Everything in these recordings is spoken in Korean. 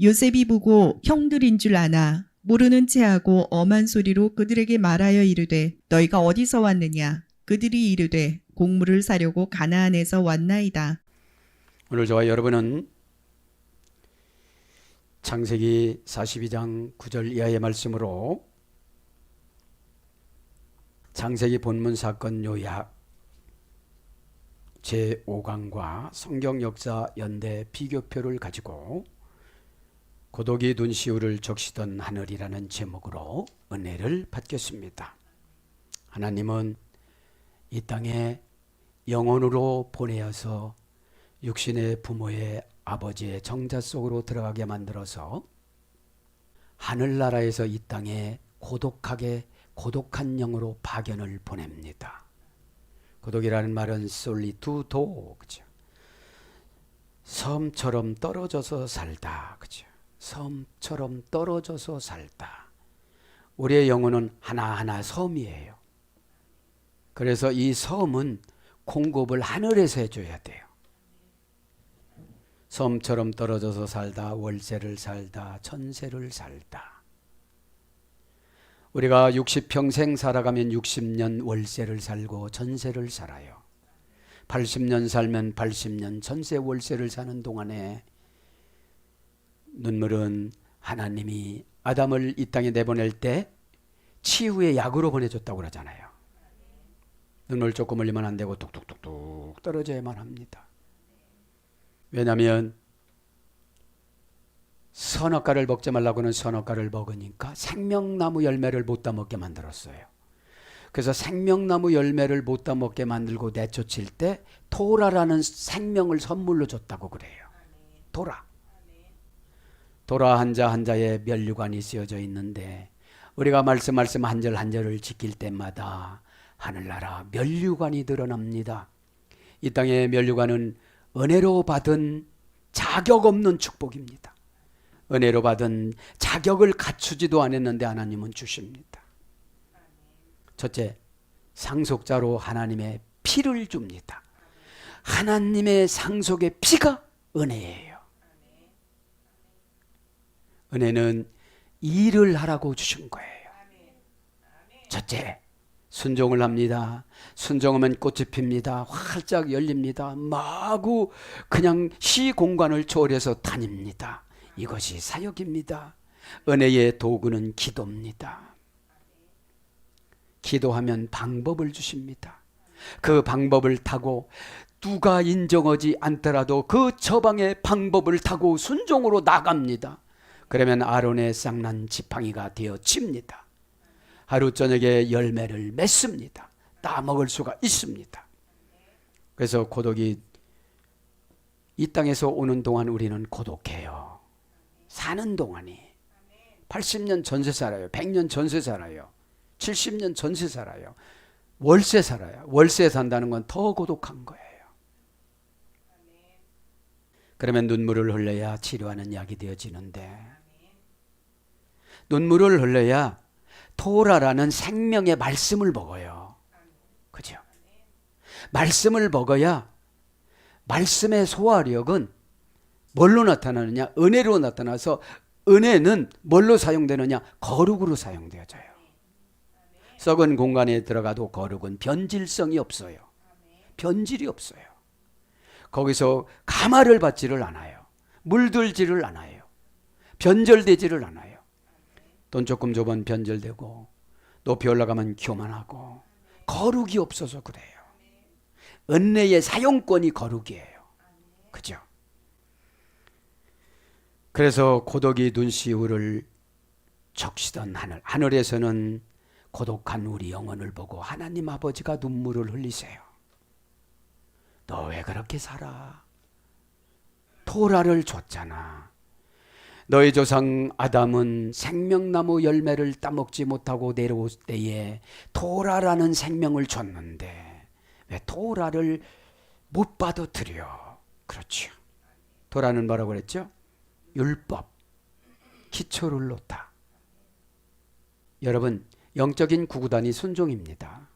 요셉이 보고 형들인 줄 아나 모르는 체하고 엄한 소리로 그들에게 말하여 이르되 너희가 어디서 왔느냐 그들이 이르되 곡물을 사려고 가나안에서 왔나이다. 오늘 저와 여러분은 창세기 42장 9절 이하의 말씀으로 창세기 본문 사건 요약 제5강과 성경 역사 연대 비교표를 가지고 고독이 눈시울을 적시던 하늘이라는 제목으로 은혜를 받겠습니다. 하나님은 이 땅에 영혼으로 보내어서 육신의 부모의 아버지의 정자 속으로 들어가게 만들어서 하늘나라에서 이 땅에 고독한 영으로 파견을 보냅니다. 고독이라는 말은 솔리투도, 그죠? 섬처럼 떨어져서 살다, 그죠? 섬처럼 떨어져서 살다. 우리의 영혼은 하나하나 섬이에요. 그래서 이 섬은 공급을 하늘에서 해줘야 돼요. 섬처럼 떨어져서 살다, 월세를 살다, 천세를 살다. 우리가 60평생 살아가면 60년 월세를 살고 전세를 살아요. 80년 살면 80년 전세 월세를 사는 동안에 눈물은 하나님이 아담을 이 땅에 내보낼 때 치유의 약으로 보내줬다고 그러잖아요. 눈물 조금 흘리면 안 되고 뚝뚝뚝뚝 떨어져야만 합니다. 왜냐하면 선악과를 먹지 말라고는 선악과를 먹으니까 생명나무 열매를 못 따먹게 만들었어요. 그래서 생명나무 열매를 못 따먹게 만들고 내쫓을 때 토라라는 생명을 선물로 줬다고 그래요. 토라 한자 한자에 면류관이 쓰여져 있는데 우리가 말씀 한 절 한 절을 지킬 때마다 하늘나라 면류관이 드러납니다. 이 땅의 면류관은 은혜로 받은 자격 없는 축복입니다. 은혜로 받은 자격을 갖추지도 않았는데 하나님은 주십니다. 첫째, 상속자로 하나님의 피를 줍니다. 하나님의 상속의 피가 은혜예요. 은혜는 일을 하라고 주신 거예요. 첫째, 순종을 합니다. 순종하면 꽃이 핍니다. 활짝 열립니다. 마구 그냥 시공간을 초월해서 다닙니다. 이것이 사역입니다. 은혜의 도구는 기도입니다. 기도하면 방법을 주십니다. 그 방법을 타고 누가 인정하지 않더라도 그 저방의 방법을 타고 순종으로 나갑니다. 그러면 아론의 쌍난 지팡이가 되어집니다. 하루 저녁에 열매를 맺습니다. 따먹을 수가 있습니다. 그래서 고독이 이 땅에서 오는 동안 우리는 고독해요. 사는 동안이 80년 전세 살아요. 100년 전세 살아요. 70년 전세 살아요. 월세 살아요. 월세 산다는 건 더 고독한 거예요. 그러면 눈물을 흘려야 치료하는 약이 되어지는데 눈물을 흘려야 토라라는 생명의 말씀을 먹어요. 그죠? 말씀을 먹어야 말씀의 소화력은 뭘로 나타나느냐? 은혜로 나타나서 은혜는 뭘로 사용되느냐? 거룩으로 사용되어져요. 썩은 공간에 들어가도 거룩은 변질성이 없어요. 변질이 없어요. 거기서 가마를 받지를 않아요. 물들지를 않아요. 변절되지를 않아요. 돈 조금 줘면 변절되고 높이 올라가면 교만하고 거룩이 없어서 그래요. 은혜의 사용권이 거룩이에요. 그죠? 그래서 고독이 눈시울을 적시던 하늘에서는 고독한 우리 영혼을 보고 하나님 아버지가 눈물을 흘리세요. 너 왜 그렇게 살아? 토라를 줬잖아. 너희 조상 아담은 생명나무 열매를 따먹지 못하고 내려올 때에 토라라는 생명을 줬는데 왜 토라를 못 받아들여? 그렇죠. 토라는 뭐라고 그랬죠? 율법, 기초를 놓다. 여러분, 영적인 구구단이 순종입니다.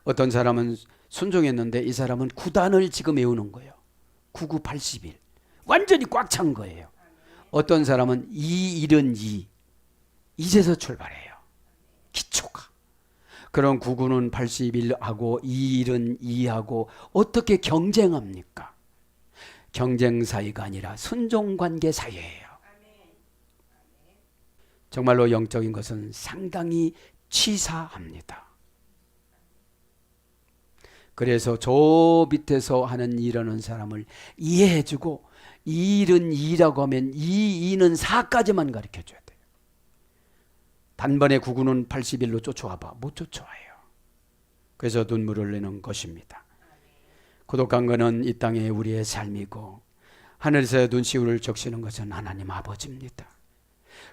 어떤 사람은 순종했는데 이 사람은 9단을 지금 외우는 거예요. 99, 81. 완전히 꽉 찬 거예요. 어떤 사람은 이 일은 이제서 출발해요. 기초가. 그런 9구는 81하고 이 일은 2하고 어떻게 경쟁합니까? 경쟁 사이가 아니라 순종관계 사이예요. 정말로 영적인 것은 상당히 치사합니다. 그래서 저 밑에서 하는 일하는 사람을 이해해주고 이 일은 2라고 하면 이 2는 4까지만 가르쳐줘야 돼요. 단번에 9구는 81로 쫓아와봐. 못 쫓아와요. 그래서 눈물을 흘리는 것입니다. 고독한 것은 이 땅의 우리의 삶이고 하늘에서 눈시울을 적시는 것은 하나님 아버지입니다.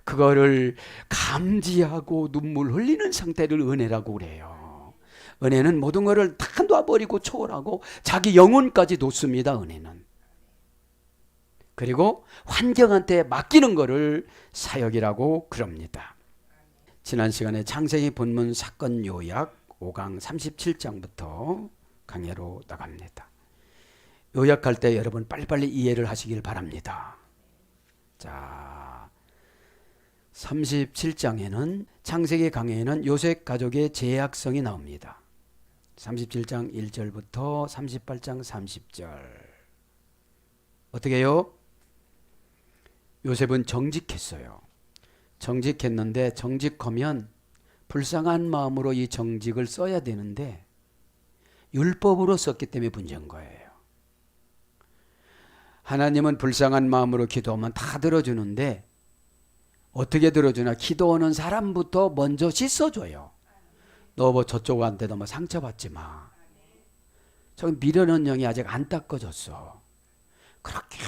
그거를 감지하고 눈물 흘리는 상태를 은혜라고 그래요. 은혜는 모든 것을 다 놔버리고 초월하고 자기 영혼까지 놓습니다. 은혜는. 그리고 환경한테 맡기는 것을 사역이라고 그럽니다. 지난 시간에 창세기 본문 사건 요약 5강 37장부터 강해로 나갑니다. 요약할 때 여러분 빨리빨리 이해를 하시길 바랍니다. 자, 37장에는 창세기 강해에는 요셉 가족의 제약성이 나옵니다. 37장 1절부터 38장 30절. 어떻게 해요? 요셉은 정직했어요. 정직했는데 정직하면 불쌍한 마음으로 이 정직을 써야 되는데 율법으로 썼기 때문에 문제인 거예요. 하나님은 불쌍한 마음으로 기도하면 다 들어주는데 어떻게 들어주나? 기도하는 사람부터 먼저 씻어줘요. 너 뭐 저쪽한테도 뭐 상처받지 마. 저기 미련한 영이 아직 안 닦아졌어. 그렇게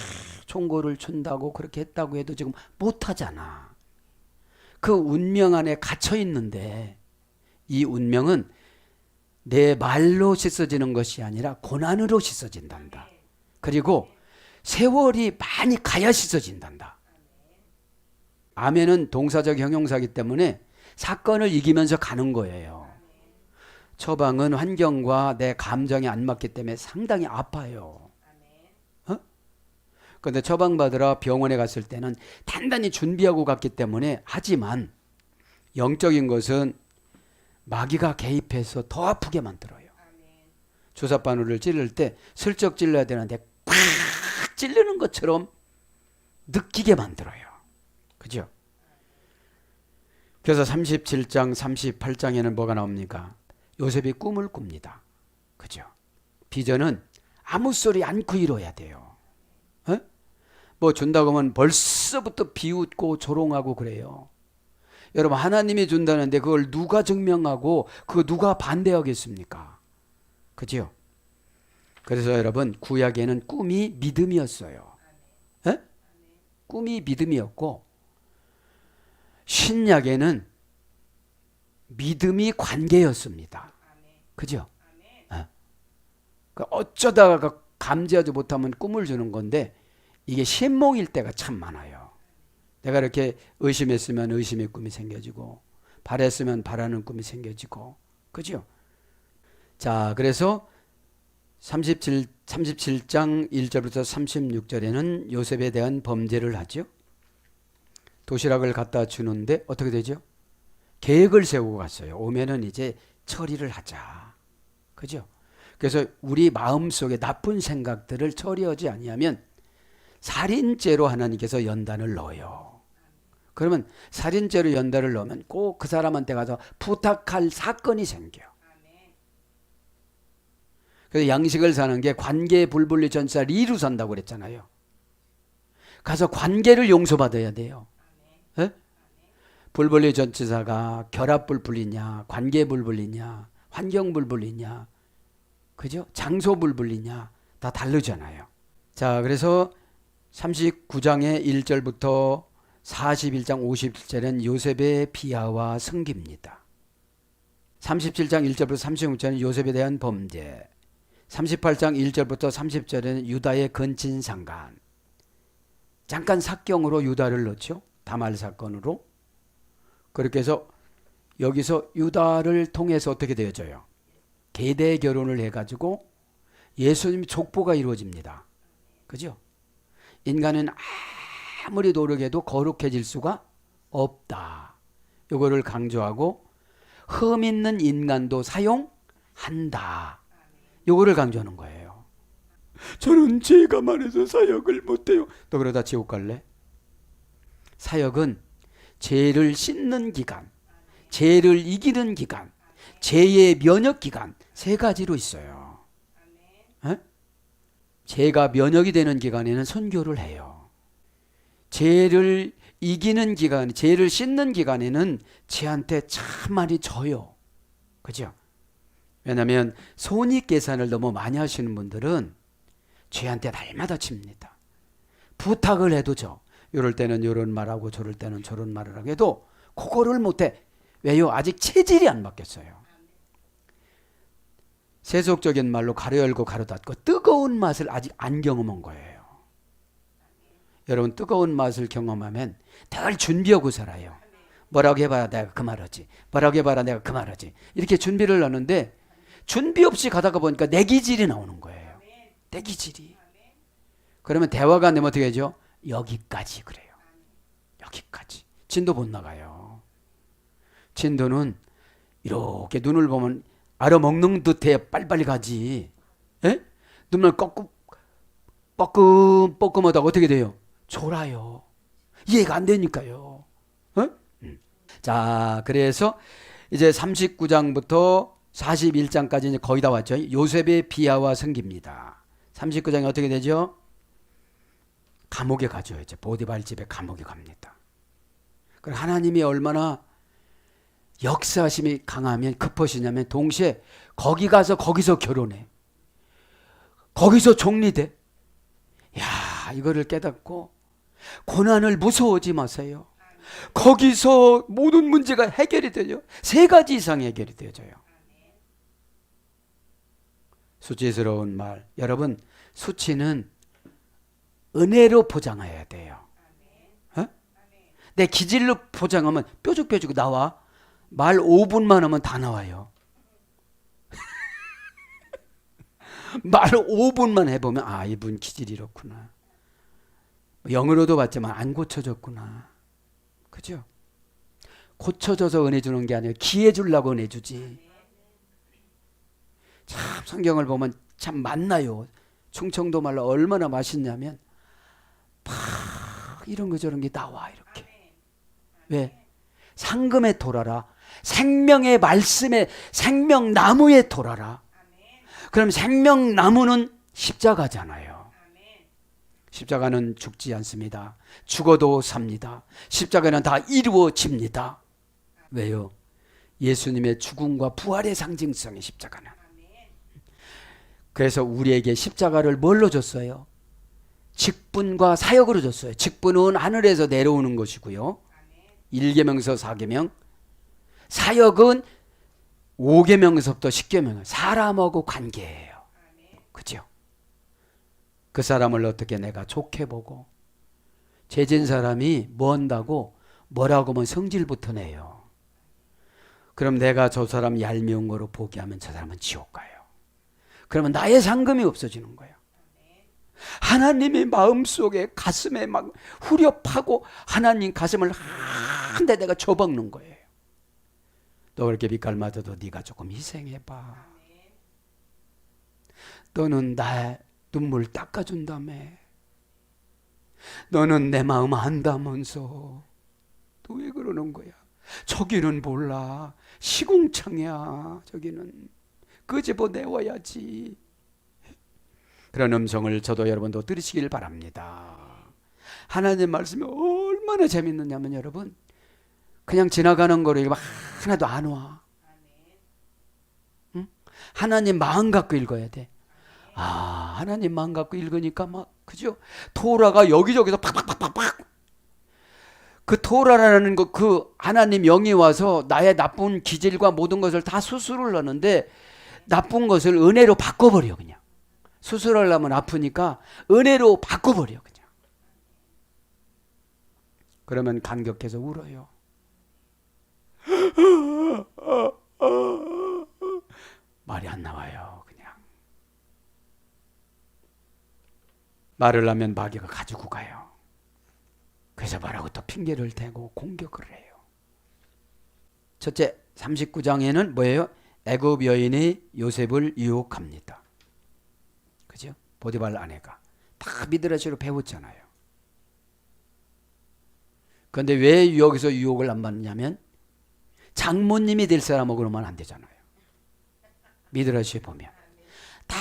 총고를 춘다고 그렇게 했다고 해도 지금 못하잖아. 그 운명 안에 갇혀 있는데 이 운명은 내 말로 씻어지는 것이 아니라 고난으로 씻어진단다. 그리고 세월이 많이 가야 씻어진단다. 아멘은 동사적 형용사이기 때문에 사건을 이기면서 가는 거예요. 처방은 환경과 내 감정이 안 맞기 때문에 상당히 아파요. 그런데 처방받으러 병원에 갔을 때는 단단히 준비하고 갔기 때문에 하지만 영적인 것은 마귀가 개입해서 더 아프게 만들어요. 주사바늘을 찌를 때 슬쩍 찔러야 되는데 팍 찔르는 것처럼 느끼게 만들어요. 그죠? 그래서 37장 38장에는 뭐가 나옵니까? 요셉이 꿈을 꿉니다. 그죠? 비전은 아무 소리 않고 이뤄야 돼요. 뭐 준다고 하면 벌써부터 비웃고 조롱하고 그래요. 여러분 하나님이 준다는데 그걸 누가 증명하고 그거 누가 반대하겠습니까? 그죠? 그래서 여러분 구약에는 꿈이 믿음이었어요. 꿈이 믿음이었고 신약에는 믿음이 관계였습니다. 그죠? 어쩌다가 감지하지 못하면 꿈을 주는 건데 이게 신몽일 때가 참 많아요. 내가 이렇게 의심했으면 의심의 꿈이 생겨지고 바랬으면 바라는 꿈이 생겨지고 그죠? 자, 그래서 37장 1절부터 36절에는 요셉에 대한 범죄를 하죠. 도시락을 갖다 주는데 어떻게 되죠? 계획을 세우고 갔어요. 오면은 이제 처리를 하자. 그죠? 그래서 우리 마음속에 나쁜 생각들을 처리하지 아니하면 살인죄로 하나님께서 연단을 넣어요. 그러면 살인죄로 연단을 넣으면 꼭 그 사람한테 가서 부탁할 사건이 생겨. 그래서 양식을 사는 게 관계 불분리 전사 리로 산다고 그랬잖아요. 가서 관계를 용서받아야 돼요. 에? 불분리 전치사가 결합불분리냐, 관계불분리냐, 환경불분리냐, 그죠? 장소불분리냐 다 다르잖아요. 자, 그래서 39장의 1절부터 41장 50절은 요셉의 비하와 승기입니다. 37장 1절부터 36절은 요셉에 대한 범죄, 38장 1절부터 30절에는 유다의 근친상간. 잠깐 삭경으로 유다를 넣죠. 다말 사건으로. 그렇게 해서 여기서 유다를 통해서 어떻게 되어져요? 계대 결혼을 해가지고 예수님 족보가 이루어집니다. 그죠? 인간은 아무리 노력해도 거룩해질 수가 없다. 이거를 강조하고 흠 있는 인간도 사용한다. 이거를 강조하는 거예요. 저는 죄가 많아서 사역을 못해요. 너 그러다 지옥 갈래? 사역은 죄를 씻는 기간, 죄를 이기는 기간, 죄의 면역 기간 세 가지로 있어요. 에? 죄가 면역이 되는 기간에는 선교를 해요. 죄를 이기는 기간, 죄를 씻는 기간에는 죄한테 참 많이 져요. 그죠? 왜냐하면 손익계산을 너무 많이 하시는 분들은 죄한테 날마다 칩니다. 부탁을 해도 져. 이럴 때는 이런 말하고 저럴 때는 저런 말을 하고 해도 그거를 못해. 왜요? 아직 체질이 안 바뀌었어요. 세속적인 말로 가로 열고 가로 닫고 뜨거운 맛을 아직 안 경험한 거예요. 여러분 뜨거운 맛을 경험하면 늘 준비하고 살아요. 뭐라고 해봐야 내가 그 말하지. 뭐라고 해봐라 내가 그 말하지. 이렇게 준비를 하는데 준비 없이 가다가 보니까 내 기질이 나오는 거예요. 내 기질이. 그러면 대화가 안 되면 어떻게 하죠? 여기까지 그래요. 여기까지. 진도 못 나가요. 진도는 이렇게 눈을 보면 알아먹는 듯해 빨리빨리 가지. 에? 눈을 뻐끔뻐끔하다가 어떻게 돼요? 졸아요. 이해가 안 되니까요. 자, 그래서 이제 39장부터 41장까지 이제 거의 다 왔죠. 요셉의 비하와 승기입니다. 39장이 어떻게 되죠? 감옥에 가죠. 이제 보디발 집에 감옥에 갑니다. 그럼 하나님이 얼마나 역사심이 강하면 급하시냐면 동시에 거기 가서 거기서 결혼해. 거기서 종리돼. 야, 이거를 깨닫고 고난을 무서워하지 마세요. 거기서 모든 문제가 해결이 되죠. 세 가지 이상 해결이 되어져요. 수치스러운 말. 여러분, 수치는 은혜로 포장해야 돼요. 어? 내 기질로 포장하면 뾰족뾰족 나와. 말 5분만 하면 다 나와요. 말 5분만 해보면 아, 이분 기질이 이렇구나. 영으로도 봤지만 안 고쳐졌구나. 그죠? 고쳐져서 은혜 주는 게 아니라 기회 주려고 은혜 주지. 참 성경을 보면 참 많나요. 충청도 말로 얼마나 맛있냐면 팍 이런 거 저런 게 나와 이렇게. 왜? 상금에 돌아라. 생명의 말씀에 생명나무에 돌아라. 그럼 생명나무는 십자가잖아요. 십자가는 죽지 않습니다. 죽어도 삽니다. 십자가는 다 이루어집니다. 왜요? 예수님의 죽음과 부활의 상징성의 십자가는. 그래서 우리에게 십자가를 뭘로 줬어요? 직분과 사역으로 줬어요. 직분은 하늘에서 내려오는 것이고요. 1계명서 4계명. 사역은 5계명서부터 10계명. 사람하고 관계예요. 그죠? 그 사람을 어떻게 내가 좋게 보고 죄진 사람이 뭐 한다고 뭐라고 하면 성질부터 내요. 그럼 내가 저 사람 얄미운 거로 포기하면 저 사람은 지옥 가요. 그러면 나의 상금이 없어지는 거예요. 하나님의 마음속에 가슴에 막 후렵하고 하나님 가슴을 한 대 내가 줘박는 거예요. 너 그렇게 빛깔 맞아도 네가 조금 희생해봐. 너는 나의 눈물 닦아준다며. 너는 내 마음 안다면서 또 왜 그러는 거야? 저기는 몰라. 시궁창이야. 저기는 끄집어 내와야지. 그런 음성을 저도 여러분도 들으시길 바랍니다. 하나님 말씀이 얼마나 재밌느냐면 여러분 그냥 지나가는 거로 막 하나도 안 와. 응? 하나님 마음 갖고 읽어야 돼. 아, 하나님 마음 갖고 읽으니까 막 그죠? 토라가 여기저기서 팍팍팍팍팍. 그 토라라는 거 그 하나님 영이 와서 나의 나쁜 기질과 모든 것을 다 수술을 하는데 나쁜 것을 은혜로 바꿔버려 그냥. 수술하려면 아프니까 은혜로 바꿔버려 그냥. 그러면 감격해서 울어요. 말이 안 나와요 그냥. 말을 하면 마귀가 가지고 가요. 그래서 뭐라고 또 핑계를 대고 공격을 해요. 첫째 39장에는 뭐예요? 애굽 여인이 요셉을 유혹합니다. 그죠? 보디발 아내가 다 미드라시로 배웠잖아요. 그런데 왜 여기서 유혹을 안 받느냐면 장모님이 될 사람하고 그러면 안 되잖아요. 미드라시에 보면 다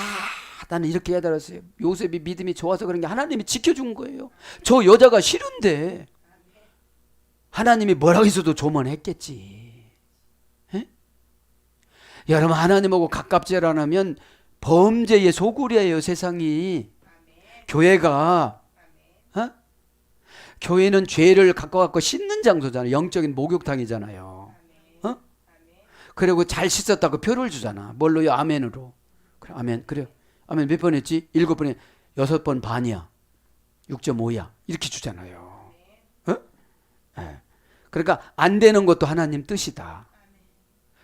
나는 이렇게 깨달았어요. 요셉이 믿음이 좋아서 그런 게 하나님이 지켜준 거예요. 저 여자가 싫은데 하나님이 뭐라고 해서도 조언했겠지. 에? 여러분 하나님하고 가깝지 않으면 범죄의 소굴이에요. 세상이. 교회가 교회는 죄를 갖고 씻는 장소잖아요. 영적인 목욕탕이잖아요. 그리고 잘 씻었다고 표를 주잖아. 뭘로요? 아멘으로. 그래, 아멘. 그래요. 아멘 몇 번 했지? 7번에 6번 반이야. 6.5야. 이렇게 주잖아요. 네. 그러니까 안 되는 것도 하나님 뜻이다.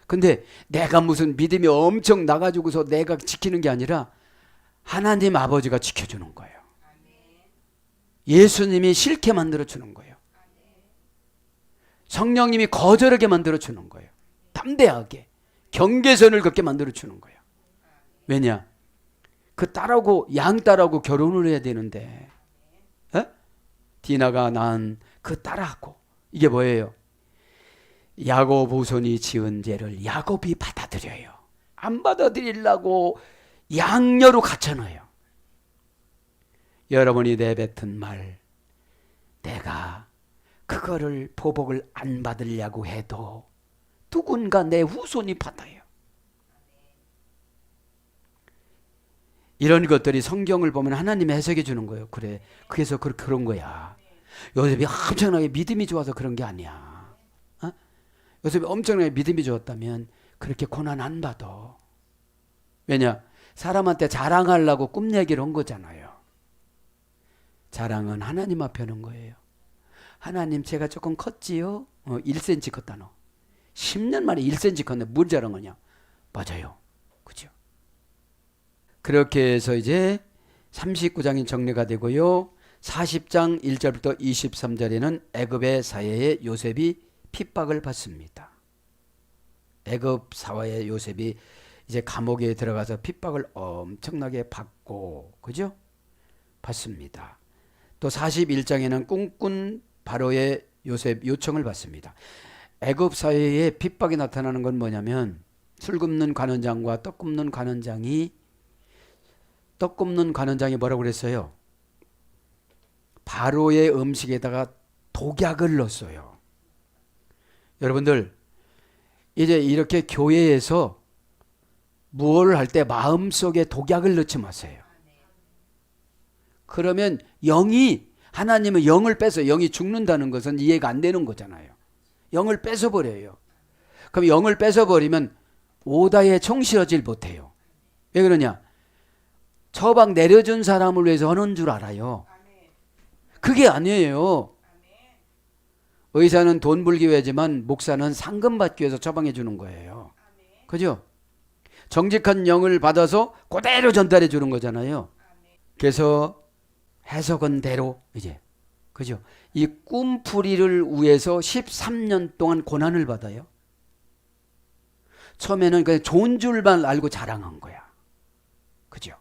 근데 내가 무슨 믿음이 엄청 나가지고서 내가 지키는 게 아니라 하나님 아버지가 지켜주는 거예요. 예수님이 싫게 만들어주는 거예요. 성령님이 거절하게 만들어주는 거예요. 담대하게 경계선을 걷게 만들어주는 거예요. 왜냐? 그 딸하고 양딸하고 결혼을 해야 되는데 디나가 낳은 그 딸하고 이게 뭐예요? 야곱 후손이 지은 죄를 야곱이 받아들여요. 안 받아들이려고 양녀로 갇혀놔요. 여러분이 내뱉은 말 내가 그거를 보복을 안 받으려고 해도 누군가 내 후손이 받아요. 이런 것들이 성경을 보면 하나님이 해석해 주는 거예요. 그래, 그래서 그런 거야. 요셉이 엄청나게 믿음이 좋아서 그런 게 아니야. 요셉이 엄청나게 믿음이 좋았다면 그렇게 고난 안 받아. 왜냐? 사람한테 자랑하려고 꿈 얘기를 한 거잖아요. 자랑은 하나님 앞에 하는 거예요. 하나님 제가 조금 컸지요? 1cm 컸다 너. 10년 만에 1cm 컸네. 뭘 자랑하냐? 맞아요. 그죠? 그렇게 해서 이제 39장이 정리가 되고요. 40장 1절부터 23절에는 애굽의 사회에 요셉이 핍박을 받습니다. 애굽 사회의 요셉이 이제 감옥에 들어가서 핍박을 엄청나게 받고, 그죠? 받습니다. 또 41장에는 꿈꾼 바로의 요셉 요청을 받습니다. 애굽 사회에 핍박이 나타나는 건 뭐냐면 술 굽는 관원장과 떡 굽는 관원장이 뭐라고 그랬어요? 바로의 음식에다가 독약을 넣었어요. 여러분들 이제 이렇게 교회에서 무엇을 할 때 마음속에 독약을 넣지 마세요. 그러면 하나님은 영을 빼서 영이 죽는다는 것은 이해가 안 되는 거잖아요. 영을 뺏어버려요. 그럼 영을 뺏어버리면 오다에 충실하지 못해요. 왜 그러냐? 처방 내려준 사람을 위해서 하는 줄 알아요. 그게 아니에요. 의사는 돈 벌기 위해지만 목사는 상금 받기 위해서 처방해 주는 거예요. 그죠? 정직한 영을 받아서 그대로 전달해 주는 거잖아요. 그래서 해석은 대로 이제 그죠? 이 꿈풀이를 위해서 13년 동안 고난을 받아요. 처음에는 그냥 좋은 줄만 알고 자랑한 거야. 그죠?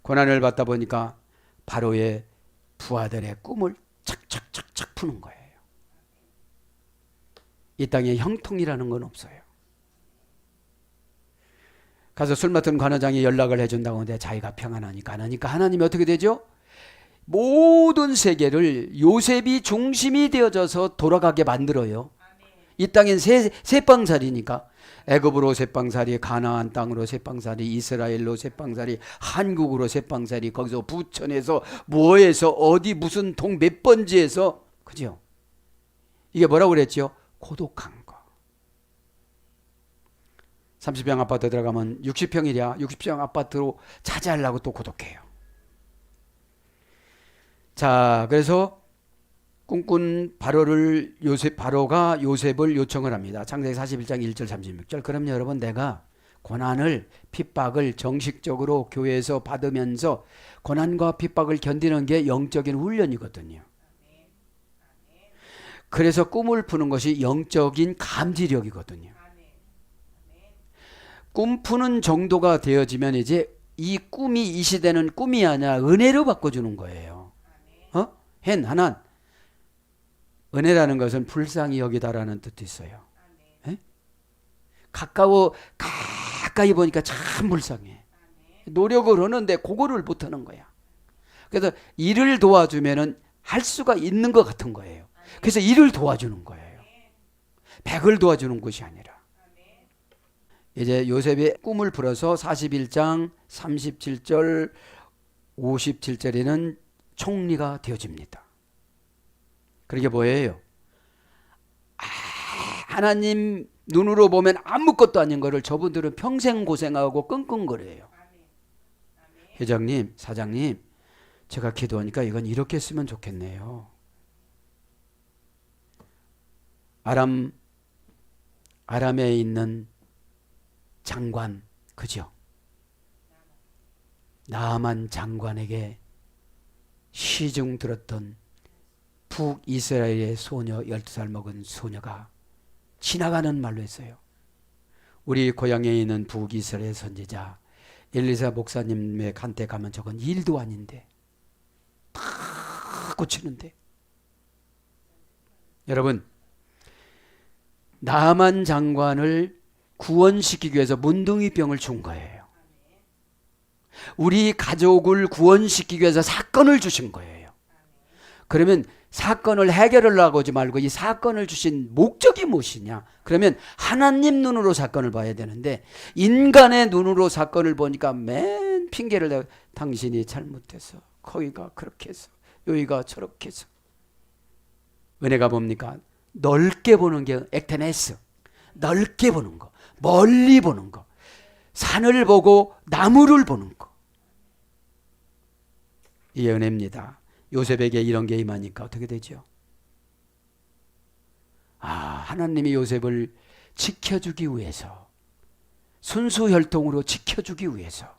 고난을 받다 보니까 바로의 부하들의 꿈을 착착착착 푸는 거예요. 이 땅에 형통이라는 건 없어요. 가서 술 맡은 관원장이 연락을 해준다고 하는데 자기가 평안하니까 안 하니까 하나님이 어떻게 되죠? 모든 세계를 요셉이 중심이 되어져서 돌아가게 만들어요. 이 땅엔 세방살이니까 애굽으로 세방살이, 가나안 땅으로 세방살이, 이스라엘로 세방살이, 한국으로 세방살이, 거기서 부천에서 뭐에서 어디 무슨 동 몇 번지에서, 그죠? 이게 뭐라고 그랬죠? 고독한 거. 30평 아파트 들어가면 60평이랴 60평 아파트로 차지하려고 또 고독해요. 자, 그래서 꿈꾼 바로가 요셉을 요청을 합니다. 창세기 41장 1절 36절. 그럼 여러분 내가 고난을 핍박을 정식적으로 교회에서 받으면서 고난과 핍박을 견디는 게 영적인 훈련이거든요. 그래서 꿈을 푸는 것이 영적인 감지력이거든요. 꿈 푸는 정도가 되어지면 이제 이 꿈이 이 시대는 꿈이 아니라 은혜로 바꿔주는 거예요. 하나 은혜라는 것은 불쌍히 여기다라는 뜻도 있어요. 에? 가까이 보니까 참 불쌍해. 노력을 하는데 그거를 못하는 거야. 그래서 일을 도와주면은 할 수가 있는 것 같은 거예요. 그래서 일을 도와주는 거예요. 백을 도와주는 것이 아니라. 이제 요셉의 꿈을 풀어서 41장 37절 57절에는 총리가 되어집니다. 그게 뭐예요? 하나님 눈으로 보면 아무것도 아닌 거를 저분들은 평생 고생하고 끙끙거려요. 회장님, 사장님, 제가 기도하니까 이건 이렇게 쓰면 좋겠네요. 아람에 있는 장관, 그죠? 나아만 장관에게 시중 들었던 북이스라엘의 소녀 12살 먹은 소녀가 지나가는 말로 했어요. 우리 고향에 있는 북이스라엘 선지자 엘리사 목사님의 간테 가면 저건 일도 아닌데 다 고치는데. 여러분, 나만 장관을 구원시키기 위해서 문둥이병을 준 거예요. 우리 가족을 구원시키기 위해서 사건을 주신 거예요. 그러면 사건을 해결을 하지 말고 이 사건을 주신 목적이 무엇이냐? 그러면 하나님 눈으로 사건을 봐야 되는데 인간의 눈으로 사건을 보니까 맨 핑계를 대고 당신이 잘못해서 거기가 그렇게 해서 여기가 저렇게 해서. 은혜가 뭡니까? 넓게 보는 게 액테네스. 넓게 보는 거, 멀리 보는 거, 산을 보고 나무를 보는 거. 이게 은혜입니다. 요셉에게 이런 게 임하니까 어떻게 되죠? 하나님이 요셉을 지켜주기 위해서, 순수 혈통으로 지켜주기 위해서.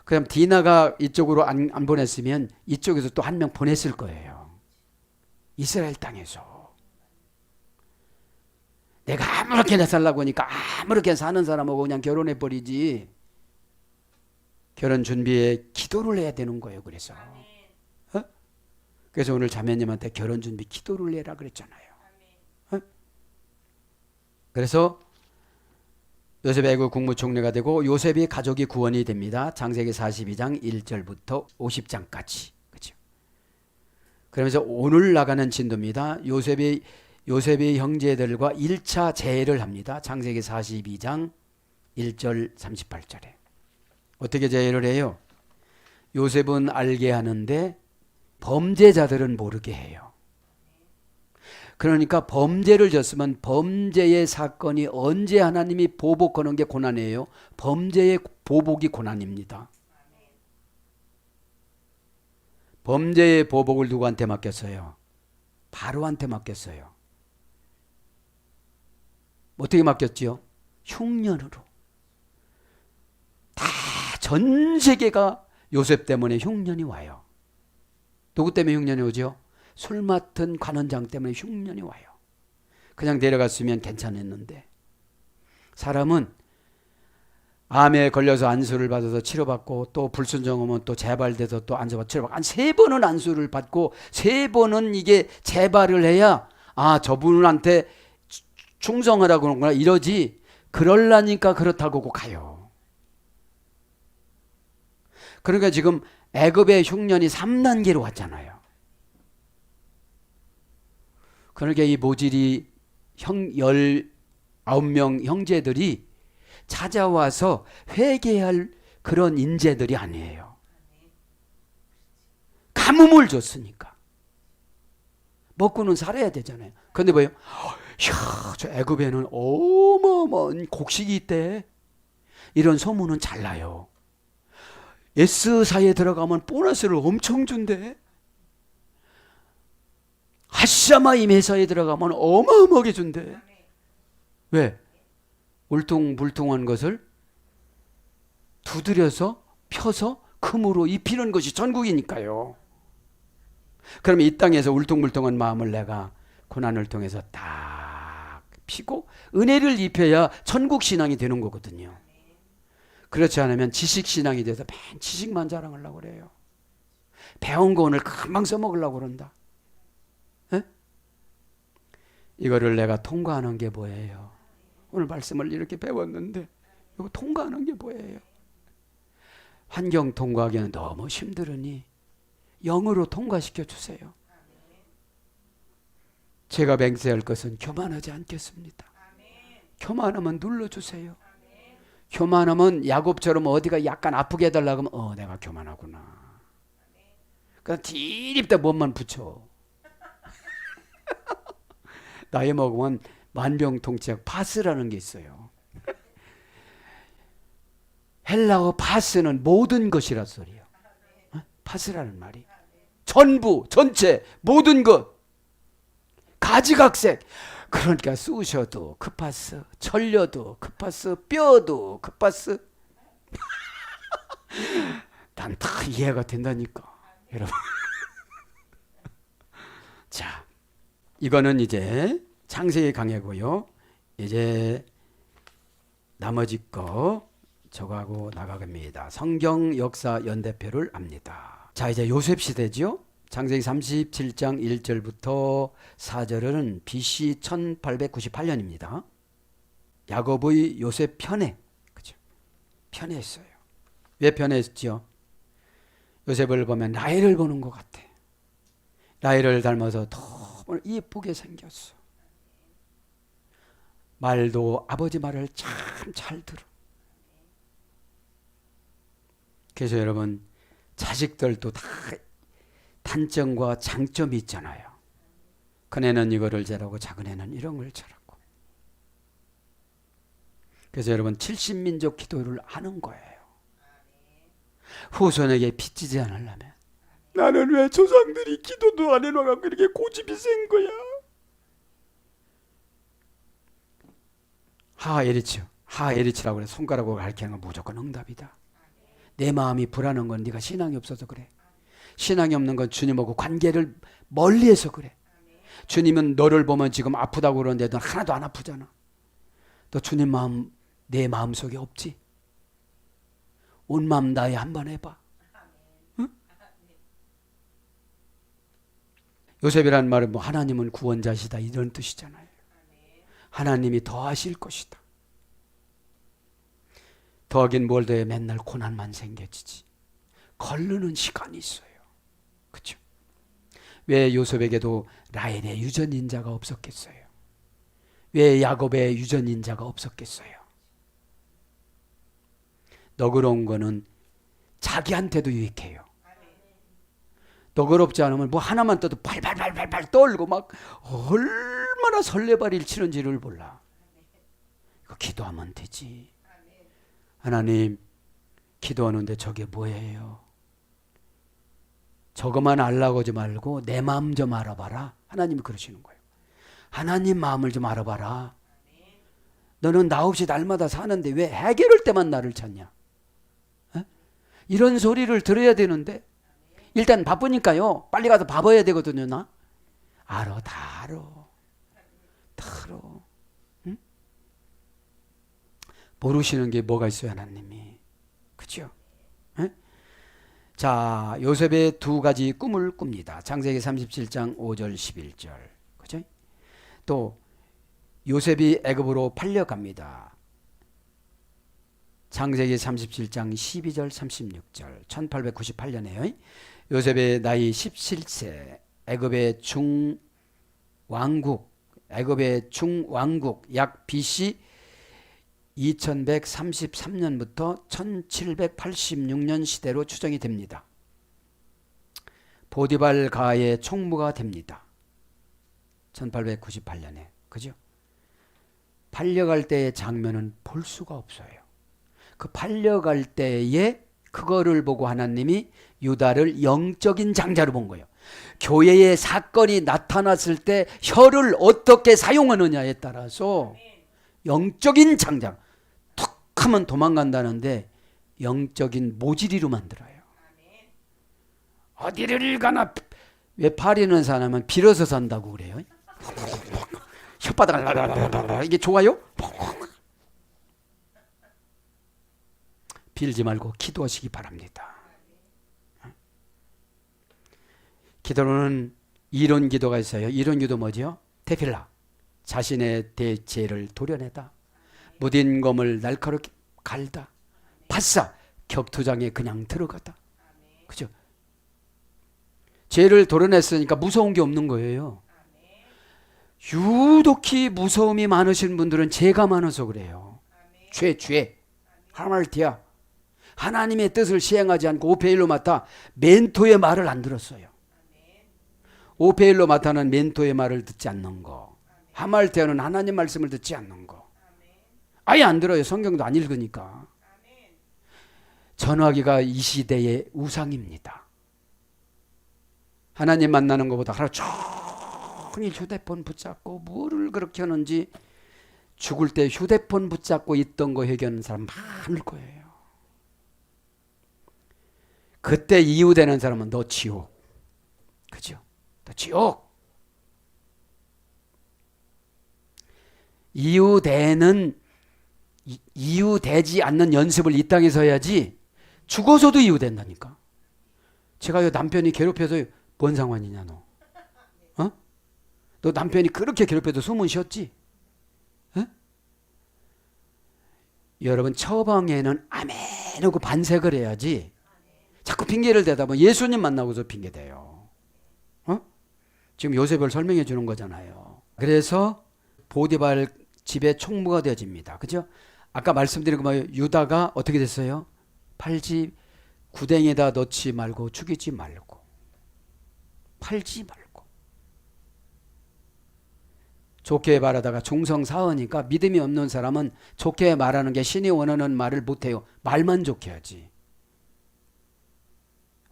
그럼 디나가 이쪽으로 안 보냈으면 이쪽에서 또 한 명 보냈을 거예요. 이스라엘 땅에서. 내가 아무렇게나 살라고 하니까 아무렇게나 사는 사람하고 그냥 결혼해버리지. 결혼 준비에 기도를 해야 되는 거예요. 그래서 그래서 오늘 자매님한테 결혼 준비 기도를 해라 그랬잖아요. 그래서 요셉이 애국 국무총리가 되고 요셉이 가족이 구원이 됩니다. 창세기 42장 1절부터 50장까지. 그렇죠? 그러면서 오늘 나가는 진도입니다. 요셉의 형제들과 1차 재해를 합니다. 창세기 42장 1절 38절에. 어떻게 재해를 해요? 요셉은 알게 하는데 범죄자들은 모르게 해요. 그러니까 범죄를 졌으면 범죄의 사건이 언제 하나님이 보복하는 게 고난이에요? 범죄의 보복이 고난입니다. 범죄의 보복을 누구한테 맡겼어요? 바로한테 맡겼어요. 어떻게 맡겼지요? 흉년으로. 다 전 세계가 요셉 때문에 흉년이 와요. 누구 때문에 흉년이 오죠? 술 맡은 관원장 때문에 흉년이 와요. 그냥 데려갔으면 괜찮았는데 사람은 암에 걸려서 안수를 받아서 치료받고 또 불순종하면 또 재발돼서 또 안수받고 치료받고 한 3번은 안수를 받고 3번은 이게 재발을 해야 저분한테 충성하라고 그러는구나 이러지. 그럴라니까 그렇다고 가요. 그러니까 지금 애굽의 흉년이 3단계로 왔잖아요. 그러니까 이 모질이 19명 형제들이 찾아와서 회개할 그런 인재들이 아니에요. 가뭄을 줬으니까. 먹고는 살아야 되잖아요. 그런데 뭐예요? 저 애굽에는 어마어마한 곡식이 있대. 이런 소문은 잘 나요. S사에 들어가면 보너스를 엄청 준대. 하샤마임 회사에 들어가면 어마어마하게 준대. 왜? 울퉁불퉁한 것을 두드려서 펴서 금으로 입히는 것이 전국이니까요. 그럼 이 땅에서 울퉁불퉁한 마음을 내가 고난을 통해서 딱 피고 은혜를 입혀야 천국 신앙이 되는 거거든요. 그렇지 않으면 지식 신앙이 돼서 맨 지식만 자랑하려고 그래요. 배운 거 오늘 금방 써먹으려고 그런다. 에? 이거를 내가 통과하는 게 뭐예요? 오늘 말씀을 이렇게 배웠는데 이거 통과하는 게 뭐예요? 환경 통과하기는 너무 힘들으니 영으로 통과시켜 주세요. 제가 맹세할 것은 교만하지 않겠습니다. 교만하면 눌러주세요. 교만하면 야곱처럼 어디가 약간 아프게 해달라고 하면 내가 교만하구나. 그냥 디립다 몸만 붙여. 나이 먹으면 만병통치약 파스라는 게 있어요. 헬라어 파스는 모든 것이라 소리예요. 파스라는 말이 전부, 전체, 모든 것, 가지각색. 그러니까 쑤셔도 크파스, 철려도 크파스, 뼈도 크파스. 난 다 이해가 된다니까, 여러분. 자, 이거는 이제 창세기 강해고요. 이제 나머지 거 저거하고 나가갑니다. 성경 역사 연대표를 압니다. 자, 이제 요셉 시대죠. 창세기 37장 1절부터 4절은 BC 1898년입니다. 야곱의 요셉 편애. 그죠? 편애했어요. 왜 편애했죠? 요셉을 보면 라헬을 보는 것 같아. 라헬을 닮아서 너무 이쁘게 생겼어. 말도 아버지 말을 참 잘 들어. 그래서 여러분, 자식들도 다 단점과 장점이 있잖아요. 큰애는 이거를 잘하고 작은애는 이런 걸 잘하고. 그래서 여러분 70민족 기도를 하는 거예요. 후손에게 빚지지 않으려면. 나는 왜 조상들이 기도도 안 해놔갖고 이렇게 고집이 센 거야. 하에리치라고 그래. 손가락으로 가리키는 건 무조건 응답이다. 내 마음이 불안한 건 네가 신앙이 없어서 그래. 신앙이 없는 건 주님하고 관계를 멀리해서 그래. 주님은 너를 보면 지금 아프다고 그러는데 넌 하나도 안 아프잖아. 너 주님 마음 내 마음속에 없지? 온 마음 다해 한번 해봐. 응? 요셉이라는 말은 뭐 하나님은 구원자시다 이런 뜻이잖아요. 하나님이 더하실 것이다. 더하긴 뭘 더해. 맨날 고난만 생겨지지. 걸르는 시간이 있어요. 그렇죠? 왜 요셉에게도 라헬의 유전인자가 없었겠어요? 왜 야곱의 유전인자가 없었겠어요? 너그러운 거는 자기한테도 유익해요. 너그럽지 않으면 뭐 하나만 떠도 발발발발발 떨고 막 얼마나 설레발일 치는지를 몰라. 이거 기도하면 되지. 하나님, 기도하는데 저게 뭐예요? 저것만 알라고 하지 말고 내 마음 좀 알아봐라. 하나님이 그러시는 거예요. 하나님 마음을 좀 알아봐라. 너는 나 없이 날마다 사는데 왜 해결할 때만 나를 찾냐? 에? 이런 소리를 들어야 되는데 일단 바쁘니까요. 빨리 가서 밥해야 되거든요. 나 알아, 다 알아. 다 알아. 응? 모르시는 게 뭐가 있어요, 하나님이. 그렇죠? 자, 요셉의 두 가지 꿈을 꿉니다. 창세기 37장 5절 11절. 그죠? 또 요셉이 애굽으로 팔려갑니다. 창세기 37장 12절 36절. 1898년에요. 요셉의 나이 17세. 애굽의 중왕국 약 BC 2133년부터 1786년 시대로 추정이 됩니다. 보디발 가의 총무가 됩니다. 1898년에. 그죠? 팔려갈 때의 장면은 볼 수가 없어요. 그 팔려갈 때에 그거를 보고 하나님이 유다를 영적인 장자로 본 거예요. 교회의 사건이 나타났을 때 혀를 어떻게 사용하느냐에 따라서 영적인 장자. 툭 하면 도망간다는데 영적인 모질이로 만들어요. 어디를 가나 왜 파리는 사람은 빌어서 산다고 그래요? 혓바닥을 이게 좋아요? 빌지 말고 기도하시기 바랍니다. 기도는 이론 기도가 있어요. 이론 기도 뭐죠? 테필라. 자신의 대죄를 도려내다. 무딘 검을 날카롭게 갈다. 바싸. 격투장에 그냥 들어가다. 그죠? 죄를 도려냈으니까 무서운 게 없는 거예요. 유독히 무서움이 많으신 분들은 죄가 많아서 그래요. 죄. 하말티아. 하나님의 뜻을 시행하지 않고 오페일로마타 멘토의 말을 안 들었어요. 오페일로마타는 멘토의 말을 듣지 않는 거. 하말티아는 하나님 말씀을 듣지 않는 거. 아예 안 들어요. 성경도 안 읽으니까. 전화기가 이 시대의 우상입니다. 하나님 만나는 것보다 하루 종일 휴대폰 붙잡고 뭐를 그렇게 하는지 죽을 때 휴대폰 붙잡고 있던 거 회개하는 사람 많을 거예요. 그때 이유되는 사람은 너 지옥. 그죠? 너 지옥. 이유되지 않는 연습을 이 땅에서 해야지 죽어서도 이유된다니까. 제가 남편이 괴롭혀서 뭔 상관이냐 너. 어? 너 남편이 그렇게 괴롭혀도 숨은 쉬었지? 어? 여러분 처방에는 아멘 하고 반색을 해야지 자꾸 핑계를 대다 보면 예수님 만나고서 핑계대요. 어? 지금 요셉을 설명해 주는 거잖아요. 그래서 보디발 집의 총무가 되어집니다. 그죠? 아까 말씀드린 거 뭐예요? 유다가 어떻게 됐어요? 팔지 구덩이에다 넣지 말고 죽이지 말고 팔지 말고 좋게 말하다가 중성 사으니까 믿음이 없는 사람은 좋게 말하는 게 신이 원하는 말을 못해요. 말만 좋게 하지.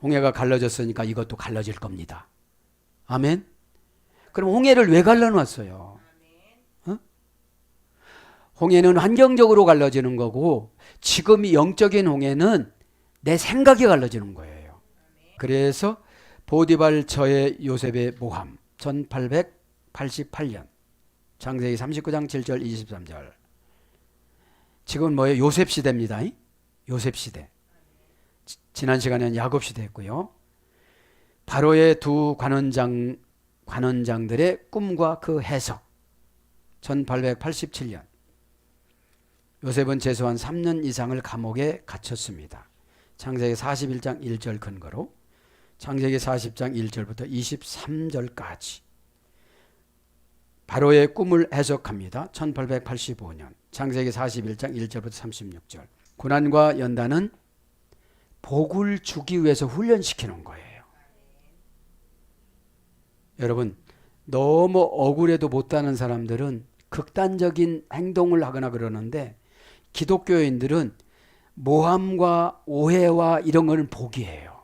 홍해가 갈라졌으니까 이것도 갈라질 겁니다. 아멘. 그럼 홍해를 왜 갈라놨어요? 어? 홍해는 환경적으로 갈라지는 거고 지금 이 영적인 홍해는 내 생각이 갈라지는 거예요. 그래서 보디발 저의 요셉의 모함 1888년 창세기 39장 7절 23절 지금 뭐예요? 요셉 시대입니다. 요셉 시대. 지난 시간에는 야곱 시대 했고요. 바로의 두 관원장들의 꿈과 그 해석 1887년 요셉은 최소한 3년 이상을 감옥에 갇혔습니다. 창세기 41장 1절 근거로 창세기 40장 1절부터 23절까지 바로의 꿈을 해석합니다. 1885년 창세기 41장 1절부터 36절 고난과 연단은 복을 주기 위해서 훈련시키는 거예요. 여러분 너무 억울해도 못하는 사람들은 극단적인 행동을 하거나 그러는데 기독교인들은 모함과 오해와 이런 거는 복이에요.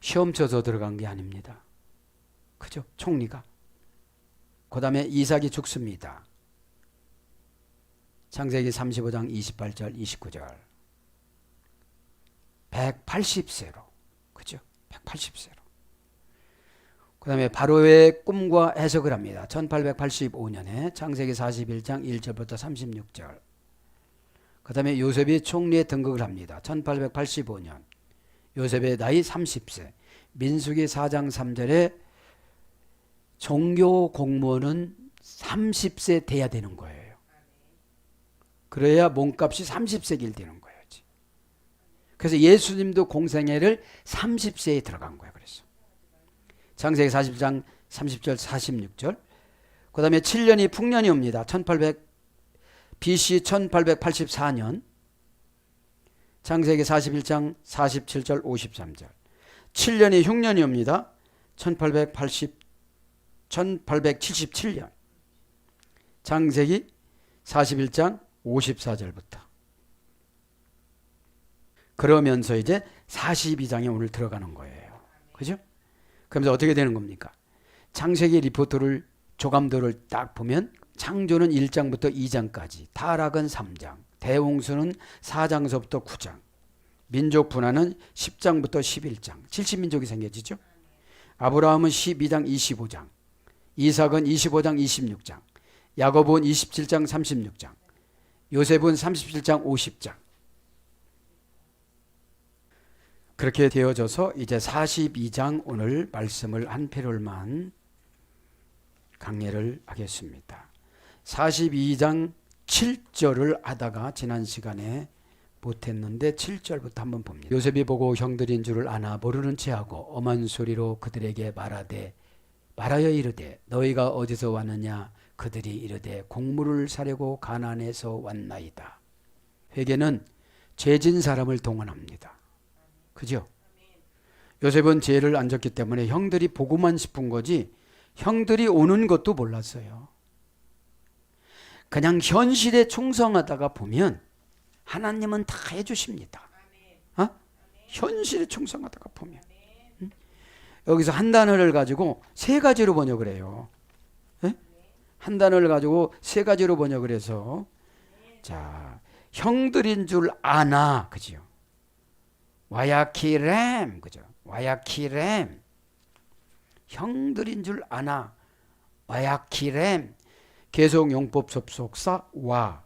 시험 쳐서 들어간 게 아닙니다. 그죠? 총리가. 그 다음에 이삭이 죽습니다. 창세기 35장 28절 29절 180세로 그죠? 180세로 그 다음에 바로의 꿈과 해석을 합니다. 1885년에 창세기 41장 1절부터 36절 그 다음에 요셉이 총리에 등극을 합니다. 1885년 요셉의 나이 30세 민수기 4장 3절에 종교 공무원은 30세 돼야 되는 거예요. 그래야 몸값이 30세길 되는 거예요. 그래서 예수님도 공생애를 30세에 들어간 거예요. 그래서 창세기 40장 30절 46절 그 다음에 7년이 풍년이 옵니다. BC 1884년 창세기 41장 47절 53절 7년이 흉년이 옵니다. 1877년 창세기 41장 54절부터 그러면서 이제 42장에 오늘 들어가는 거예요. 그죠? 그러면서 어떻게 되는 겁니까? 창세기 리포트를 조감도를 딱 보면 창조는 1장부터 2장까지, 타락은 3장, 대홍수는 4장서부터 9장, 민족 분화는 10장부터 11장, 70민족이 생겨지죠. 아브라함은 12장 25장, 이삭은 25장 26장, 야고보는 27장 36장, 요셉은 37장 50장. 그렇게 되어져서 이제 42장 오늘 말씀을 한 페롤만 강례를 하겠습니다. 42장 7절을 하다가 지난 시간에 못했는데 7절부터 한번 봅니다. 요셉이 보고 형들인 줄을 아나 모르는 체하고 엄한 소리로 그들에게 말하여 이르되 너희가 어디서 왔느냐. 그들이 이르되 곡물을 사려고 가나안에서 왔나이다. 회개는 죄진 사람을 동원합니다. 그죠? 요셉은 죄를 안 졌기 때문에 형들이 보고만 싶은 거지 형들이 오는 것도 몰랐어요. 그냥 현실에 충성하다가 보면 하나님은 다 해주십니다. 어? 현실에 충성하다가 보면. 응? 여기서 한 단어를 가지고 세 가지로 번역을 해요. 네? 한 단어를 가지고 세 가지로 번역을 해서 자, 형들인 줄 아나, 그죠? 와야키렘, 그죠? 와야키렘. 형들인 줄 아나. 와야키렘. 계속 용법 접속사 와.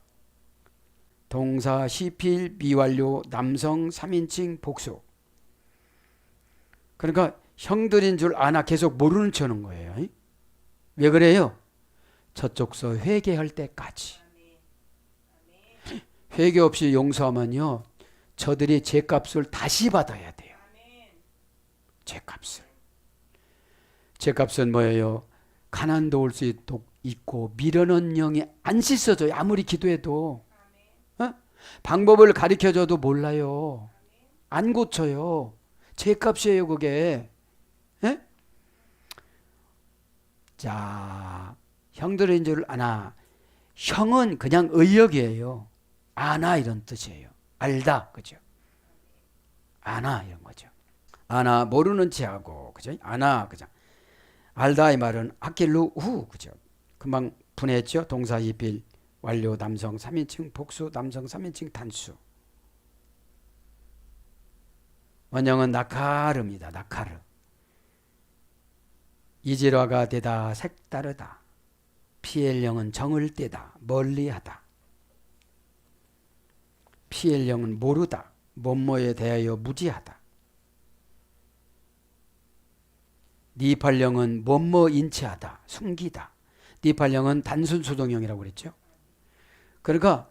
동사 시필 미완료 남성 3인칭 복수. 그러니까 형들인 줄 아나 계속 모르는 척 하는 거예요. 왜 그래요? 저쪽서 회개할 때까지. 회개 없이 용서하면요. 저들이 죄값을 다시 받아야 돼요. 죄값을. 죄값은 뭐예요? 가난도 올 수 있고 미련한 영이 안 씻어져요. 아무리 기도해도. 어? 방법을 가르쳐줘도 몰라요. 안 고쳐요. 죄값이에요 그게. 에? 자, 형들인 줄 아나. 형은 그냥 의역이에요. 아나 이런 뜻이에요. 알다, 그죠? 아나 이런 거죠. 아나 모르는 체하고, 그죠? 아나, 그죠? 알다 이 말은 아킬루 후, 그죠? 금방 분해했죠. 동사 이필 완료 남성 3인칭 복수 남성 3인칭 단수. 원형은 나카르입니다. 나카르. 이질화가 되다 색다르다. 피엘령은 정을 떼다 멀리하다. 피엘령은 모르다 뭐뭐에 대하여 무지하다. 니팔령은 뭐뭐 인치하다 숨기다. 니팔령은 단순 수동형이라고 그랬죠. 그러니까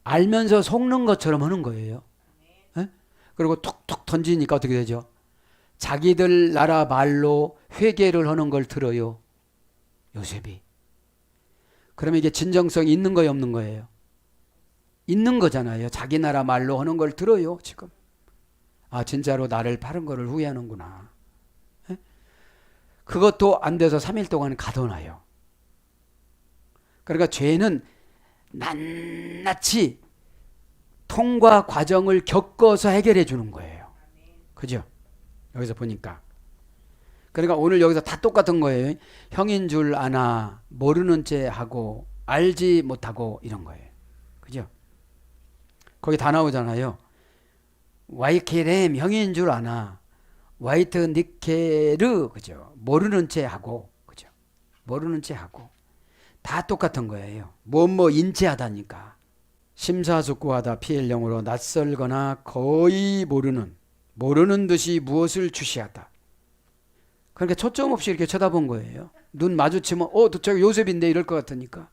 알면서 속는 것처럼 하는 거예요. 에? 그리고 툭툭 던지니까 어떻게 되죠? 자기들 나라 말로 회개를 하는 걸 들어요. 요셉이. 그러면 이게 진정성이 있는 거예요, 없는 거예요? 있는 거잖아요. 자기 나라 말로 하는 걸 들어요, 지금. 아, 진짜로 나를 파는 거를 후회하는구나. 에? 그것도 안 돼서 3일 동안 가둬놔요. 그러니까 죄는 낱낱이 통과 과정을 겪어서 해결해 주는 거예요. 그죠? 여기서 보니까. 그러니까 오늘 여기서 다 똑같은 거예요. 형인 줄 아나 모르는 채 하고 알지 못하고 이런 거예요. 그죠? 거기 다 나오잖아요. 와이케렘 형인 줄 아나 와이트 니케르, 그죠? 모르는 채 하고, 그죠? 모르는 채 하고 다 똑같은 거예요. 뭐뭐 인체하다니까. 심사숙고하다 피엘령으로 낯설거나 거의 모르는 듯이 무엇을 주시하다. 그러니까 초점 없이 이렇게 쳐다본 거예요. 눈 마주치면 저기 요셉인데 이럴 것 같으니까.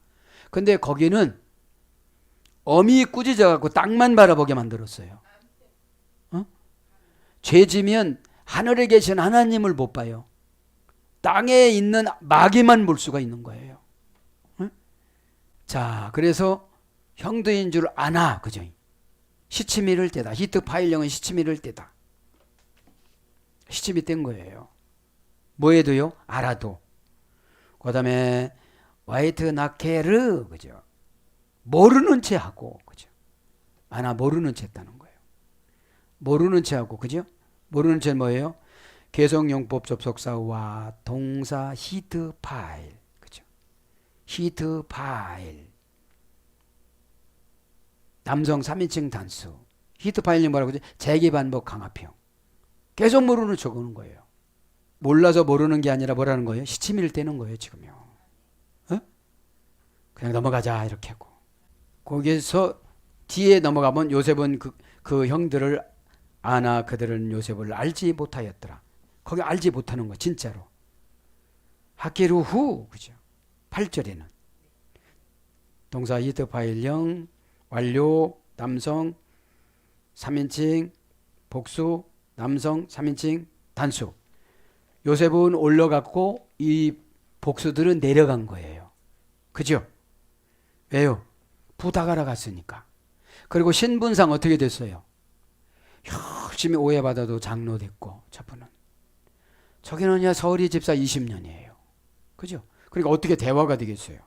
근데 거기는 어미 꾸짖어 갖고 땅만 바라보게 만들었어요. 어? 죄지면 하늘에 계신 하나님을 못 봐요. 땅에 있는 마귀만 볼 수가 있는 거예요. 어? 자, 그래서 형들인 줄 아나, 그죠? 시치미를 떼다. 히트 파일령은 시치미를 떼다. 시치미 뗀 거예요. 뭐에도요? 알아도. 그 다음에 와이트 나케르, 그죠? 모르는 채 하고, 그죠? 아나 모르는 채 했다는 거예요. 모르는 채 하고, 그죠? 모르는 채 뭐예요? 개성용법 접속사와 동사 히트 파일, 그죠? 히트 파일. 남성 3인칭 단수. 히트 파일이 뭐라고 그러지? 재기 반복 강화형. 계속 모르는 척 하는 거예요. 몰라서 모르는 게 아니라 뭐라는 거예요? 시치미를 떼는 거예요, 지금요. 어? 그냥 넘어가자 이렇게 하고. 거기에서 뒤에 넘어가면 요셉은 그 형들을 아나 그들은 요셉을 알지 못하였더라. 거기 알지 못하는 거 진짜로. 하기루 후 그죠? 8절에는 동사 이드 파일령 완료 남성 3인칭 복수 남성 3인칭 단수. 요셉은 올라갔고 이 복수들은 내려간 거예요. 그죠? 왜요? 부탁하러 갔으니까. 그리고 신분상 어떻게 됐어요? 열심히 오해받아도 장로 됐고 저분은. 저기는요 서울이 집사 20년이에요. 그죠? 그러니까 어떻게 대화가 되겠어요?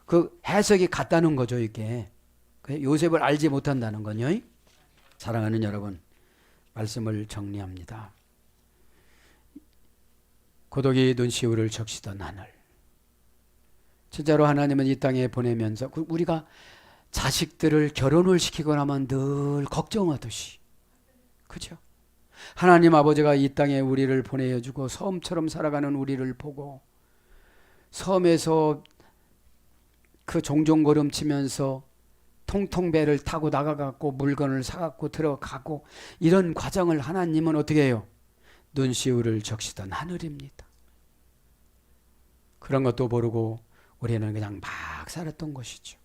그 해석이 같다는 거죠 이게. 요셉을 알지 못한다는 건요. 사랑하는 여러분 말씀을 정리합니다. 고독이 눈시울을 적시던 하늘. 진짜로 하나님은 이 땅에 보내면서 우리가 자식들을 결혼을 시키고 나면 늘 걱정하듯이 그죠? 하나님 아버지가 이 땅에 우리를 보내주고 섬처럼 살아가는 우리를 보고 섬에서 그 종종 걸음치면서 통통 배를 타고 나가갖고 물건을 사갖고 들어가고 이런 과정을 하나님은 어떻게 해요? 눈시울을 적시던 하늘입니다. 그런 것도 모르고 우리는 그냥 막 살았던 것이죠.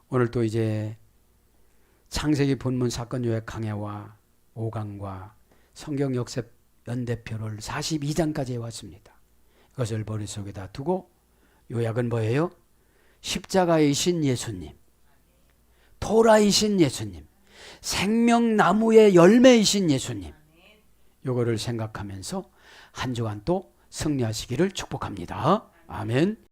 오늘 또 이제 창세기 본문 사건 요약 강해와 5강과 성경 역습 연대표를 42장까지 해왔습니다. 이것을 머릿속에다 두고 요약은 뭐예요? 십자가이신 예수님, 토라이신 예수님, 생명나무의 열매이신 예수님, 요거를 생각하면서 한 주간 또 승리하시기를 축복합니다. 아멘.